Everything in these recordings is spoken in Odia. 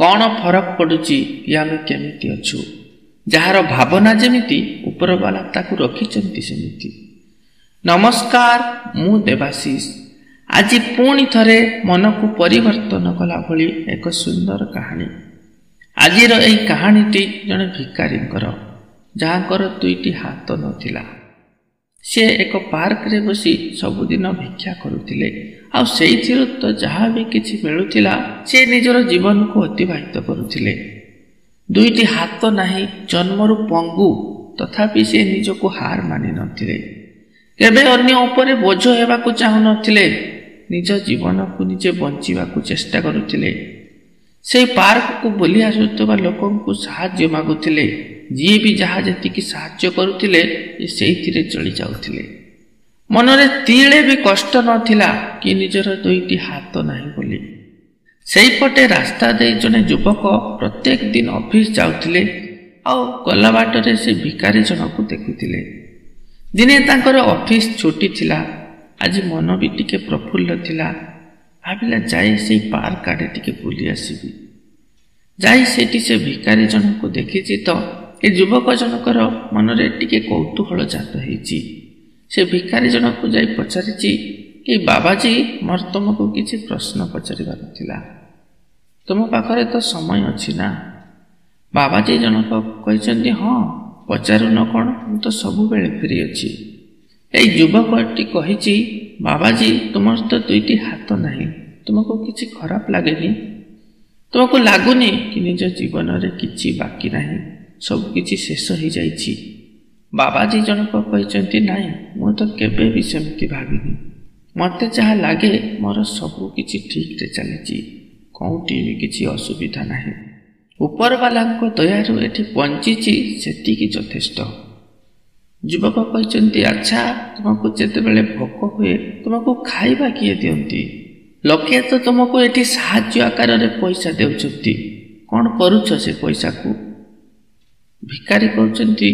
କ'ଣ ଫରକ ପଡ଼ୁଛି କି ଆମେ କେମିତି ଅଛୁ? ଯାହାର ଭାବନା ଯେମିତି ଉପରବାଲା ତାକୁ ରଖିଛନ୍ତି ସେମିତି। ନମସ୍କାର, ମୁଁ ଦେବାଶିଷ। ଆଜି ପୁଣି ଥରେ ମନକୁ ପରିବର୍ତ୍ତନ କଲା ଭଳି ଏକ ସୁନ୍ଦର କାହାଣୀ। ଆଜିର ଏହି କାହାଣୀଟି ଜଣେ ଭିକାରୀଙ୍କର, ଯାହାଙ୍କର 2ଟି ହାତ ନଥିଲା। ସେ ଏକ ପାର୍କରେ ବସି ସବୁଦିନ ଭିକ୍ଷା କରୁଥିଲେ, ଆଉ ସେଇଥିରୁ ତ ଯାହା ବି କିଛି ମିଳୁଥିଲା ସେ ନିଜର ଜୀବନକୁ ଅତିବାହିତ କରୁଥିଲେ। 2ଟି ହାତ ନାହିଁ, ଜନ୍ମରୁ ପଙ୍ଗୁ, ତଥାପି ସେ ନିଜକୁ ହାର ମାନି ନଥିଲେ। କେବେ ଅନ୍ୟ ଉପରେ ବୋଝ ହେବାକୁ ଚାହୁଁନଥିଲେ। ନିଜ ଜୀବନକୁ ନିଜେ ବଞ୍ଚିବାକୁ ଚେଷ୍ଟା କରୁଥିଲେ। ସେହି ପାର୍କକୁ ବୁଲି ଆସୁଥିବା ଲୋକଙ୍କୁ ସାହାଯ୍ୟ ମାଗୁଥିଲେ। ଯିଏ ବି ଯାହା ଯେତିକି ସାହାଯ୍ୟ କରୁଥିଲେ ସେଇଥିରେ ଚଳି ଯାଉଥିଲେ। ମନରେ ତିଳେ ବି କଷ୍ଟ ନଥିଲା କି ନିଜର 2ଟି ହାତ ନାହିଁ ବୋଲି। ସେଇପଟେ ରାସ୍ତା ଦେଇ ଜଣେ ଯୁବକ ପ୍ରତ୍ୟେକ ଦିନ ଅଫିସ ଯାଉଥିଲେ, ଆଉ ଗଲା ବାଟରେ ସେ ଭିକାରୀ ଜଣକୁ ଦେଖୁଥିଲେ। ଦିନେ ତାଙ୍କର ଅଫିସ ଛୁଟି ଥିଲା। ଆଜି ମନ ବି ଟିକେ ପ୍ରଫୁଲ୍ଲ ଥିଲା। ଭାବିଲା ଯାଇ ସେଇ ପାର୍କ ଆଡ଼େ ଟିକେ ବୁଲି ଆସିବି। ଯାଇ ସେଠି ସେ ଭିକାରୀ ଜଣକୁ ଦେଖିଛି ତ ଏ ଯୁବକ ଜଣକର ମନରେ ଟିକେ କୌତୂହଳ ଜାତ ହେଇଛି। ସେ ଭିକାରୀ ଜଣକୁ ଯାଇ ପଚାରିଛି, କି ବାବାଜୀ, ମୋର ତୁମକୁ କିଛି ପ୍ରଶ୍ନ ପଚାରିବାର ଥିଲା। ତୁମ ପାଖରେ ତ ସମୟ ଅଛି ନା? ବାବାଜୀ ଜଣକ କହିଛନ୍ତି, ହଁ, ପଚାରୁନ କ'ଣ, ମୁଁ ତ ସବୁବେଳେ ଫ୍ରି ଅଛି। ଏଇ ଯୁବକଟି କହିଛି, ବାବାଜୀ, ତୁମର ତ 2ଟି ହାତ ନାହିଁ, ତୁମକୁ କିଛି ଖରାପ ଲାଗେନି? ତୁମକୁ ଲାଗୁନି କି ନିଜ ଜୀବନରେ କିଛି ବାକି ନାହିଁ, ସବୁ କିଛି ଶେଷ ହେଇଯାଇଛି? ବାବାଜୀ ଜଣକ କହିଛନ୍ତି, ନାଇଁ, ମୁଁ ତ କେବେ ବି ସେମିତି ଭାବିନି। ମୋତେ ଯାହା ଲାଗେ ମୋର ସବୁ କିଛି ଠିକ୍ରେ ଚାଲିଛି, କେଉଁଠି ବି କିଛି ଅସୁବିଧା ନାହିଁ। ଉପରବାଲାଙ୍କ ଦୟାରୁ ଏଠି ବଞ୍ଚିଛି, ସେତିକି ଯଥେଷ୍ଟ। ଯୁବକ କହିଛନ୍ତି, ଆଚ୍ଛା, ତୁମକୁ ଯେତେବେଳେ ଭୋକ ହୁଏ ତୁମକୁ ଖାଇବା କିଏ ଦିଅନ୍ତି? ଲୋକେ ତ ତୁମକୁ ଏଠି ସାହାଯ୍ୟ ଆକାରରେ ପଇସା ଦେଉଛନ୍ତି, କ'ଣ କରୁଛ ସେ ପଇସାକୁ? ଭିକାରୀ କହୁଛନ୍ତି,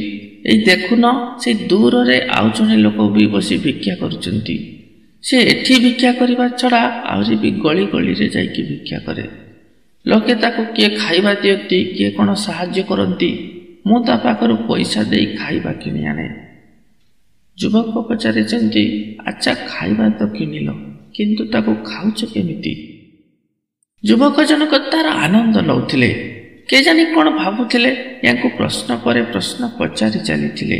ଏଇ ଦେଖୁନ, ସେଇ ଦୂରରେ ଆଉ ଜଣେ ଲୋକ ବି ବସି ଭିକ୍ଷା କରୁଛନ୍ତି। ସେ ଏଠି ଭିକ୍ଷା କରିବା ଛଡ଼ା ଆହୁରି ବି ଗଳି ଗଳିରେ ଯାଇକି ଭିକ୍ଷା କରେ। ଲୋକେ ତାକୁ କିଏ ଖାଇବା ଦିଅନ୍ତି, କିଏ କ'ଣ ସାହାଯ୍ୟ କରନ୍ତି। ମୁଁ ତା ପାଖରୁ ପଇସା ଦେଇ ଖାଇବା କିଣି ଆଣେ। ଯୁବକ ପଚାରିଛନ୍ତି, ଆଚ୍ଛା, ଖାଇବା ତ କିଣିଲ, କିନ୍ତୁ ତାକୁ ଖାଉଛ କେମିତି? ଯୁବକ ଜଣକ ତାର ଆନନ୍ଦ ନେଉଥିଲେ। କେଜାଣି କ'ଣ ଭାବୁଥିଲେ, ୟାଙ୍କୁ ପ୍ରଶ୍ନ ପରେ ପ୍ରଶ୍ନ ପଚାରି ଚାଲିଥିଲେ।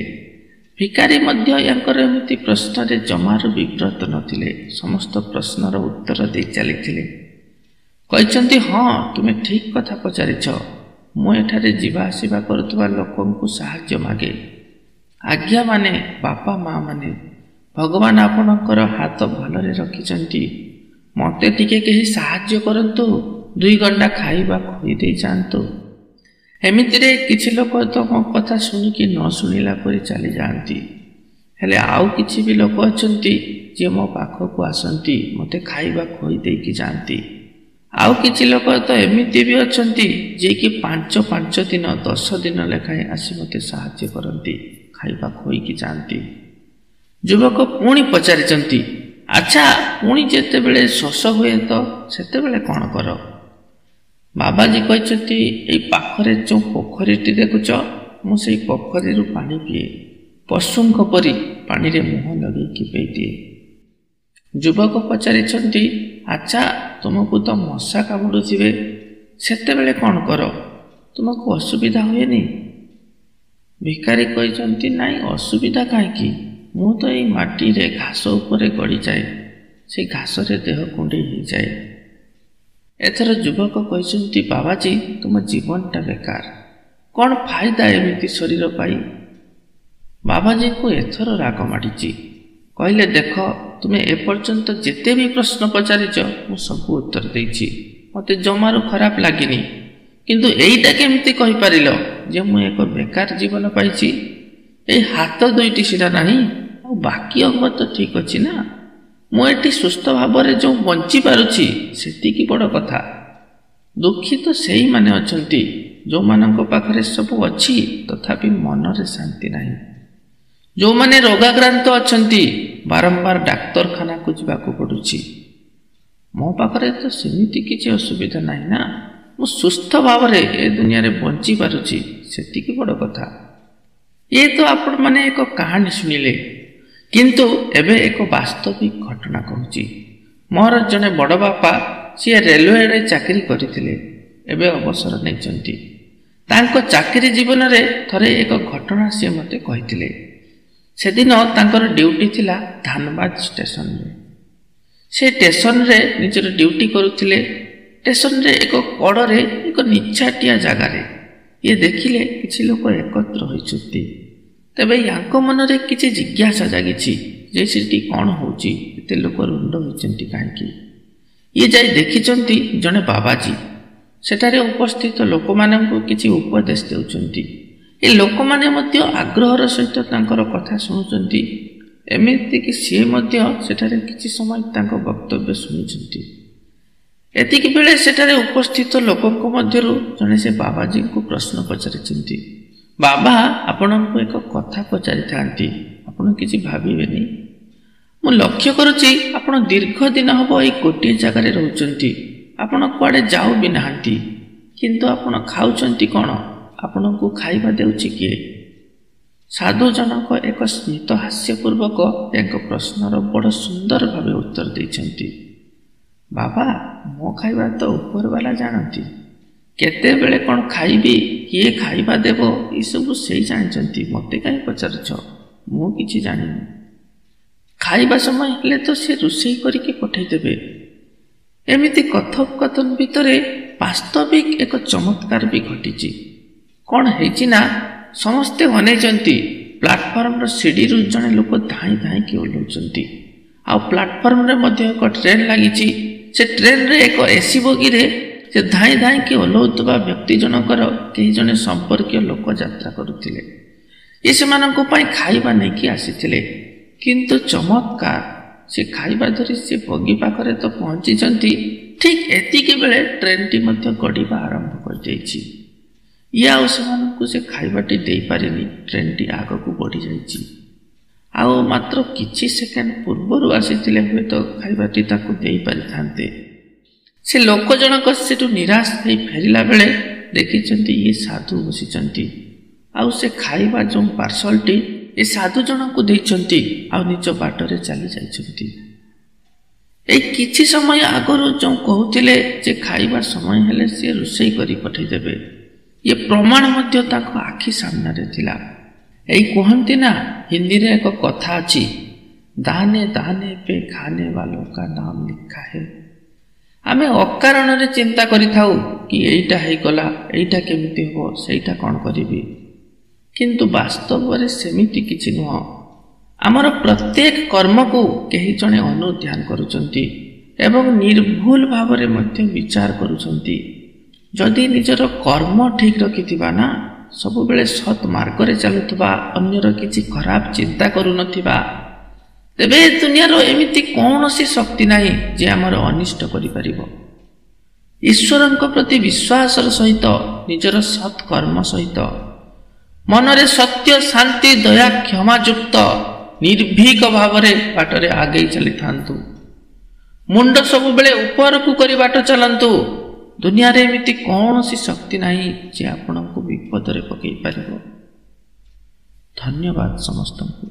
ଭିକାରୀ ମଧ୍ୟ ୟାଙ୍କର ଏମିତି ପ୍ରଶ୍ନରେ ଜମାରୁ ବିବ୍ରତ ନଥିଲେ। ସମସ୍ତ ପ୍ରଶ୍ନର ଉତ୍ତର ଦେଇ ଚାଲିଥିଲେ। କହିଛନ୍ତି, ହଁ, ତୁମେ ଠିକ୍ କଥା ପଚାରିଛ। ମୁଁ ଏଠାରେ ଯିବା ଆସିବା କରୁଥିବା ଲୋକଙ୍କୁ ସାହାଯ୍ୟ ମାଗେ। ଆଜ୍ଞା ମାନେ, ବାପା ମା ମାନେ, ଭଗବାନ ଆପଣଙ୍କର ହାତ ଭଲରେ ରଖିଛନ୍ତି। ମୋତେ ଟିକେ କେହି ସାହାଯ୍ୟ କରନ୍ତୁ, 2 ଗଣ୍ଡା ଖାଇବା ଖୋଇ ଦେଇ ଯାଆନ୍ତୁ। ଏମିତିରେ କିଛି ଲୋକ ତ ମୋ କଥା ଶୁଣିକି ନ ଶୁଣିଲା ପରି ଚାଲିଯାଆନ୍ତି। ହେଲେ ଆଉ କିଛି ବି ଲୋକ ଅଛନ୍ତି ଯିଏ ମୋ ପାଖକୁ ଆସନ୍ତି, ମୋତେ ଖାଇବା ଖୋଇ ଦେଇକି ଯାଆନ୍ତି। ଆଉ କିଛି ଲୋକ ତ ଏମିତି ବି ଅଛନ୍ତି ଯିଏକି 5 ଦିନ 10 ଦିନ ଲେଖାଏଁ ଆସି ମୋତେ ସାହାଯ୍ୟ କରନ୍ତି, ଖାଇବା ଖୋଇକି ଯାଆନ୍ତି। ଯୁବକ ପୁଣି ପଚାରିଛନ୍ତି, ଆଚ୍ଛା, ପୁଣି ଯେତେବେଳେ ଶୋଷ ହୁଏ ତ ସେତେବେଳେ କ'ଣ କର? ବାବାଜୀ କହିଛନ୍ତି, ଏଇ ପାଖରେ ଯେଉଁ ପୋଖରୀଟି ଦେଖୁଛ, ମୁଁ ସେଇ ପୋଖରୀରୁ ପାଣି ପିଏ। ପଶୁଙ୍କ ପରି ପାଣିରେ ମୁହଁ ଲଗେଇକି ପିଇଦିଏ। ଯୁବକ ପଚାରିଛନ୍ତି, ଆଚ୍ଛା, ତୁମକୁ ତ ମଶା କାମୁଡ଼ୁଥିବେ, ସେତେବେଳେ କ'ଣ କର? ତୁମକୁ ଅସୁବିଧା ହୁଏନି? ଭିକାରୀ କହିଛନ୍ତି, ନାଇଁ, ଅସୁବିଧା କାହିଁକି? ମୁଁ ତ ଏଇ ମାଟିରେ ଘାସ ଉପରେ ଗଡ଼ିଯାଏ, ସେଇ ଘାସରେ ଦେହ କୁଣ୍ଡେଇ ହେଇଯାଏ। ଏଥର ଯୁବକ କହିଛନ୍ତି, ବାବାଜୀ, ତୁମ ଜୀବନଟା ବେକାର, କ'ଣ ଫାଇଦା ଏମିତି ଶରୀର ପାଇ? ବାବାଜୀଙ୍କୁ ଏଥର ରାଗ ମାଡ଼ିଛି। କହିଲେ, ଦେଖ, ତୁମେ ଏପର୍ଯ୍ୟନ୍ତ ଯେତେ ବି ପ୍ରଶ୍ନ ପଚାରିଛ ମୁଁ ସବୁ ଉତ୍ତର ଦେଇଛି। ମୋତେ ଜମାରୁ ଖରାପ ଲାଗିନି, କିନ୍ତୁ ଏଇଟା କେମିତି କହିପାରିଲ ଯେ ମୁଁ ଏକ ବେକାର ଜୀବନ ପାଇଛି? ଏଇ ହାତ 2ଟି ସିନା ନାହିଁ, ଆଉ ବାକି ଅଙ୍ଗ ତ ଠିକ୍ ଅଛି ନା? ମୁଁ ଏଠି ସୁସ୍ଥ ଭାବରେ ଯେଉଁ ବଞ୍ଚି ପାରୁଛି ସେତିକି ବଡ଼ କଥା। ଦୁଃଖୀ ତ ସେଇମାନେ ଅଛନ୍ତି ଯେଉଁମାନଙ୍କ ପାଖରେ ସବୁ ଅଛି ତଥାପି ମନରେ ଶାନ୍ତି ନାହିଁ। ଯେଉଁମାନେ ରୋଗାକ୍ରାନ୍ତ ଅଛନ୍ତି, ବାରମ୍ବାର ଡାକ୍ତରଖାନାକୁ ଯିବାକୁ ପଡ଼ୁଛି। ମୋ ପାଖରେ ତ ସେମିତି କିଛି ଅସୁବିଧା ନାହିଁ ନା, ମୁଁ ସୁସ୍ଥ ଭାବରେ ଏ ଦୁନିଆରେ ବଞ୍ଚି ପାରୁଛି, ସେତିକି ବଡ଼ କଥା। ଇଏ ତ ଆପଣମାନେ ଏକ କାହାଣୀ ଶୁଣିଲେ, କିନ୍ତୁ ଏବେ ଏକ ବାସ୍ତବିକ ଘଟଣା କହୁଛି। ମୋର ଜଣେ ବଡ଼ ବାପା, ସିଏ ରେଲୱେରେ ଚାକିରି କରିଥିଲେ, ଏବେ ଅବସର ନେଇଛନ୍ତି। ତାଙ୍କ ଚାକିରି ଜୀବନରେ ଥରେ ଏକ ଘଟଣା ସିଏ ମୋତେ କହିଥିଲେ। ସେଦିନ ତାଙ୍କର ଡ୍ୟୁଟି ଥିଲା ଧାନବାଦ ଷ୍ଟେସନରେ। ସେ ଷ୍ଟେସନରେ ନିଜର ଡ୍ୟୁଟି କରୁଥିଲେ। ଷ୍ଟେସନରେ ଏକ କଡ଼ରେ ଏକ ନିଛାଟିଆ ଜାଗାରେ ଇଏ ଦେଖିଲେ କିଛି ଲୋକ ଏକତ୍ର ହୋଇଛନ୍ତି। ତେବେ ୟାଙ୍କ ମନରେ କିଛି ଜିଜ୍ଞାସା ଜାଗିଛି ଯେ ସେଠି କ'ଣ ହେଉଛି, ଏତେ ଲୋକ ରୁଣ୍ଡ ହୋଇଛନ୍ତି କାହିଁକି। ଇଏ ଯାଇ ଦେଖିଛନ୍ତି ଜଣେ ବାବାଜୀ ସେଠାରେ ଉପସ୍ଥିତ ଲୋକମାନଙ୍କୁ କିଛି ଉପଦେଶ ଦେଉଛନ୍ତି। ଏ ଲୋକମାନେ ମଧ୍ୟ ଆଗ୍ରହର ସହିତ ତାଙ୍କର କଥା ଶୁଣୁଛନ୍ତି। ଏମିତିକି ସିଏ ମଧ୍ୟ ସେଠାରେ କିଛି ସମୟ ତାଙ୍କ ବକ୍ତବ୍ୟ ଶୁଣିଛନ୍ତି। ଏତିକି ବେଳେ ସେଠାରେ ଉପସ୍ଥିତ ଲୋକଙ୍କ ମଧ୍ୟରୁ ଜଣେ ସେ ବାବାଜୀଙ୍କୁ ପ୍ରଶ୍ନ ପଚାରିଛନ୍ତି, ବାବା, ଆପଣଙ୍କୁ ଏକ କଥା ପଚାରିଥାନ୍ତି, ଆପଣ କିଛି ଭାବିବେନି। ମୁଁ ଲକ୍ଷ୍ୟ କରୁଛି ଆପଣ ଦୀର୍ଘ ଦିନ ହେବ ଏଇ ଗୋଟିଏ ଜାଗାରେ ରହୁଛନ୍ତି, ଆପଣ କୁଆଡ଼େ ଯାଉ ବି ନାହାନ୍ତି, କିନ୍ତୁ ଆପଣ ଖାଉଛନ୍ତି କ'ଣ? ଆପଣଙ୍କୁ ଖାଇବା ଦେଉଛି କିଏ? ସାଧୁ ଜଣକ ଏକ ସ୍ମିତ ହାସ୍ୟପୂର୍ବକ ତାଙ୍କ ପ୍ରଶ୍ନର ବଡ଼ ସୁନ୍ଦର ଭାବେ ଉତ୍ତର ଦେଇଛନ୍ତି, ବାବା, ମୋ ଖାଇବା ତ ଉପରବାଲା ଜାଣନ୍ତି। କେତେବେଳେ କ'ଣ ଖାଇବି, କିଏ ଖାଇବା ଦେବ, ଏସବୁ ସେଇ ଜାଣିଛନ୍ତି। ମୋତେ କାହିଁ ପଚାରୁଛ? ମୁଁ କିଛି ଜାଣିନି। ଖାଇବା ସମୟ ହେଲେ ତ ସେ ରୋଷେଇ କରିକି ପଠାଇଦେବେ। ଏମିତି କଥୋପକଥନ ଭିତରେ ବାସ୍ତବିକ ଏକ ଚମତ୍କାର ବି ଘଟିଛି। କ'ଣ ହେଇଛି ନା, ସମସ୍ତେ ଅନେଇଛନ୍ତି। ପ୍ଲାଟଫର୍ମର ସିଡ଼ିରୁ ଜଣେ ଲୋକ ଧାଇଁ ଧାଇଁକି ଓହ୍ଲାଉଛନ୍ତି। ଆଉ ପ୍ଲାଟଫର୍ମରେ ମଧ୍ୟ ଏକ ଟ୍ରେନ୍ ଲାଗିଛି। ସେ ଟ୍ରେନ୍ରେ ଏକ ଏସି ବଗିରେ ସେ ଧାଇଁ ଧାଇଁକି ଓହ୍ଲାଉଥିବା ବ୍ୟକ୍ତି ଜଣଙ୍କର କେହି ଜଣେ ସମ୍ପର୍କୀୟ ଲୋକ ଯାତ୍ରା କରୁଥିଲେ। ଏ ସେମାନଙ୍କ ପାଇଁ ଖାଇବା ନେଇକି ଆସିଥିଲେ। କିନ୍ତୁ ଚମତ୍କାର, ସେ ଖାଇବା ଧରି ସେ ବଗି ପାଖରେ ତ ପହଞ୍ଚିଛନ୍ତି, ଠିକ୍ ଏତିକି ବେଳେ ଟ୍ରେନ୍ଟି ମଧ୍ୟ ଗଡ଼ିବା ଆରମ୍ଭ କରିଯାଇଛି। ଇଏ ଆଉ ସେମାନଙ୍କୁ ସେ ଖାଇବାଟି ଦେଇପାରିନି। ଟ୍ରେନ୍ଟି ଆଗକୁ ବଢ଼ିଯାଇଛି। ଆଉ ମାତ୍ର କିଛି ସେକେଣ୍ଡ ପୂର୍ବରୁ ଆସିଥିଲେ ହୁଏତ ଖାଇବାଟି ତାକୁ ଦେଇପାରିଥାନ୍ତେ। ସେ ଲୋକ ଜଣକ ସେଠୁ ନିରାଶ ହେଇ ଫେରିଲା ବେଳେ ଦେଖିଛନ୍ତି ଇଏ ସାଧୁ ବସିଛନ୍ତି। ଆଉ ସେ ଖାଇବା ଯେଉଁ ପାର୍ସଲଟି ଏ ସାଧୁ ଜଣଙ୍କୁ ଦେଇଛନ୍ତି, ଆଉ ନିଜ ବାଟରେ ଚାଲି ଯାଇଛନ୍ତି। ଏଇ କିଛି ସମୟ ଆଗରୁ ଯେଉଁ କହୁଥିଲେ ଯେ ଖାଇବା ସମୟ ହେଲେ ସେ ରୋଷେଇ କରି ପଠାଇଦେବେ, ଏ ପ୍ରମାଣ ମଧ୍ୟ ତାଙ୍କ ଆଖି ସାମ୍ନାରେ ଥିଲା। ଏଇ କୁହନ୍ତି ନା, ହିନ୍ଦୀରେ ଏକ କଥା ଅଛି, ଦାନେ ଦାନେ ପେ ଖାନେ ବାଲୋ କା ନାମ ଲିଖା ହେ। ଆମେ ଅକାରଣରେ ଚିନ୍ତା କରିଥାଉ କି ଏଇଟା ହେଇଗଲା, ଏଇଟା କେମିତି ହେବ, ସେଇଟା କ'ଣ କରିବି। କିନ୍ତୁ ବାସ୍ତବରେ ସେମିତି କିଛି ନୁହଁ। ଆମର ପ୍ରତ୍ୟେକ କର୍ମକୁ କେହି ଜଣେ ଅନୁଧ୍ୟାନ କରୁଛନ୍ତି ଏବଂ ନିର୍ଭୁଲ ଭାବରେ ମଧ୍ୟ ବିଚାର କରୁଛନ୍ତି। ଯଦି ନିଜର କର୍ମ ଠିକ୍ ରଖିଥିବା ନା, ସବୁବେଳେ ସତ୍ ମାର୍ଗରେ ଚାଲୁଥିବା, ଅନ୍ୟର କିଛି ଖରାପ ଚିନ୍ତା କରୁନଥିବା, ତେବେ ଏ ଦୁନିଆର ଏମିତି କୌଣସି ଶକ୍ତି ନାହିଁ ଯେ ଆମର ଅନିଷ୍ଟ କରିପାରିବ। ଈଶ୍ୱରଙ୍କ ପ୍ରତି ବିଶ୍ୱାସର ସହିତ, ନିଜର ସତ୍ କର୍ମ ସହିତ, ମନରେ ସତ୍ୟ, ଶାନ୍ତି, ଦୟା, କ୍ଷମାଯୁକ୍ତ ନିର୍ଭୀକ ଭାବରେ ବାଟରେ ଆଗେଇ ଚାଲିଥାନ୍ତୁ। ମୁଣ୍ଡ ସବୁବେଳେ ଉପରକୁ କରି ବାଟ ଚାଲନ୍ତୁ। ଦୁନିଆରେ ଏମିତି କୌଣସି ଶକ୍ତି ନାହିଁ ଯେ ଆପଣଙ୍କୁ ବିପଦରେ ପକାଇ ପାରିବ। ଧନ୍ୟବାଦ ସମସ୍ତଙ୍କୁ।